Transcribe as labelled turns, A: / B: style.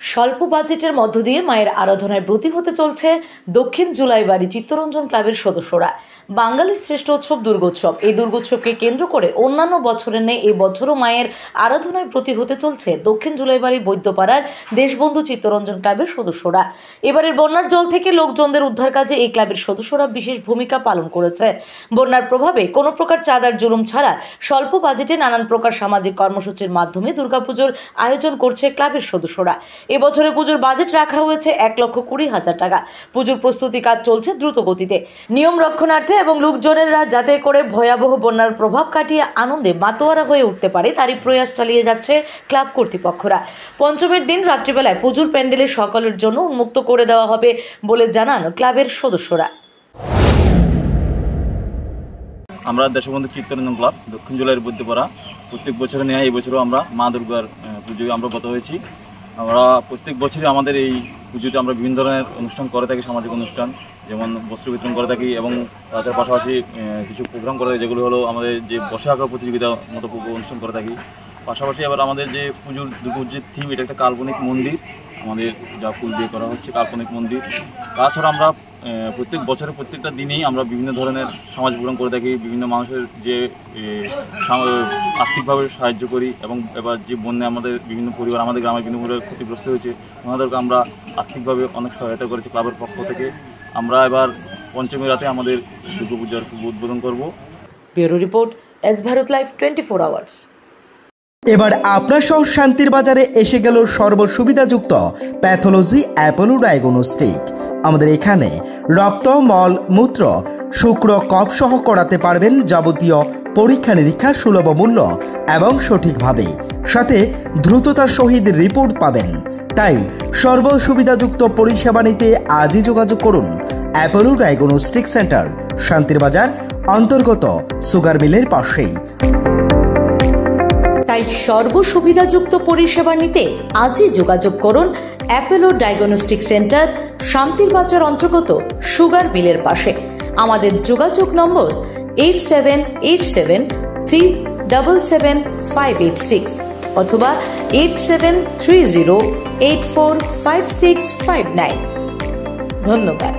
A: স্বল্প বাজেটের মধ্য দিয়ে মায়ের আরাধনায় ব্রতী হতে চলছে দক্ষিণ জুলাইবাড়ি চিত্তরঞ্জন ক্লাবের সদস্যরা। বাঙালির শ্রেষ্ঠ উৎসব দুর্গোৎসব। এই দুর্গোৎসবকে কেন্দ্র করে অন্যান্য বছরের ন্যায় এই বছরও মায়ের আরাধনায় ব্রতী হতে চলছে দক্ষিণ জুলাইবাড়ি বৈদ্যপাড়ার দেশবন্ধু চিত্তরঞ্জন ক্লাবের সদস্যরা। এবারের বন্যার জল থেকে লোকজনদের উদ্ধার কাজে এই ক্লাবের সদস্যরা বিশেষ ভূমিকা পালন করেছে। বন্যার প্রভাবে কোনো প্রকার চাঁদার জুলুম ছাড়া স্বল্প বাজেটে নানান প্রকার সামাজিক কর্মসূচির মাধ্যমে দুর্গাপুজোর আয়োজন করছে ক্লাবের সদস্যরা। এবছরে পুজোর বাজেট রাখা হয়েছে 1,20,000 টাকা। পুজোর প্রস্তুতি কাজ চলছে দ্রুত গতিতে। নিয়ম রক্ষণার্থে এবং লোকজনেরা যাতে করে ভয়াবহ বন্যার প্রভাব কাটিয়ে আনন্দে মাতোয়ারা হয়ে উঠতে পারে তারই প্রয়াস চালিয়ে যাচ্ছে ক্লাব কর্তৃপক্ষরা। পঞ্চমীর দিন রাত্রিবেলায় পুজোর প্যান্ডেলের সকলের জন্য উন্মুক্ত করে দেওয়া হবে বলে জানান ক্লাবের সদস্যরা।
B: আমরা দেশবন্ধু চিত্তরঞ্জন ক্লাব দক্ষিণ জুলাইয়ের বৈদ্যপাড়া প্রত্যেক বছরে নেয় এই বছরও আমরা মা দুর্গার পুজোয় আমরা গত হয়েছি। আমরা প্রত্যেক বছরই আমাদের এই পুজোতে আমরা বিভিন্ন ধরনের অনুষ্ঠান করে থাকি, সামাজিক অনুষ্ঠান যেমন বস্ত্র বিতরণ করে থাকি এবং তাছাড়া পাশাপাশি কিছু প্রোগ্রাম করে থাকি, যেগুলো হলো আমাদের যে বসে আঁকা প্রতিযোগিতার মতো অনুষ্ঠান করে থাকি। পাশাপাশি আবার আমাদের যে দুর্গোৎসবের থিম, এটা একটা কাল্পনিক মন্দির, আমাদের যা ফুল দিয়ে করা হচ্ছে কাল্পনিক মন্দির। তাছাড়া আমরা প্রত্যেক বছরের প্রত্যেকটা দিনেই আমরা বিভিন্ন ধরনের সমাজ প্রোগ্রাম করে থাকি, বিভিন্ন মানুষের যে আর্থিকভাবে সাহায্য করি এবং এবার যে বন্যায় আমাদের বিভিন্ন পরিবার, আমাদের গ্রামের বিভিন্ন পরিবার ক্ষতিগ্রস্ত হয়েছে, ওনাদেরকে আমরা আর্থিকভাবে অনেক সহায়তা করেছি ক্লাবের পক্ষ থেকে। আমরা এবার পঞ্চমী রাতে আমাদের দুর্গাপূজার উদ্বোধন করব।
A: Bureau report, S Bharat live 24 hours.
C: এবার আপনার শহর শান্তির বাজারে এসে গেল সর্বসুবিধাযুক্ত প্যাথোলজি অ্যাপোলো ডায়াগনস্টিক। আমাদের এখানে রক্ত, মল, মূত্র, শুক্র, কফ সহ করাতে পারবেন যাবতীয় পরীক্ষা নিরীক্ষা সুলভ মূল্য এবং সঠিকভাবে, সাথে দ্রুততার সহিত রিপোর্ট পাবেন। তাই সর্বসুবিধাযুক্ত পরিষেবা নিতে আজই যোগাযোগ করুন অ্যাপোলো ডায়াগনস্টিক সেন্টার, শান্তির বাজার অন্তর্গত সুগার মিলের পাশেই।
A: তাই সর্বসুবিধাযুক্ত পরিষেবা নিতে আজই যোগাযোগ করুন অ্যাপোলো ডায়াগনস্টিক সেন্টার, শান্তির বাজার অন্তর্গত সুগার মিলের পাশে। আমাদের যোগাযোগ নম্বর 8787377586 অথবা 8730845659। ধন্যবাদ।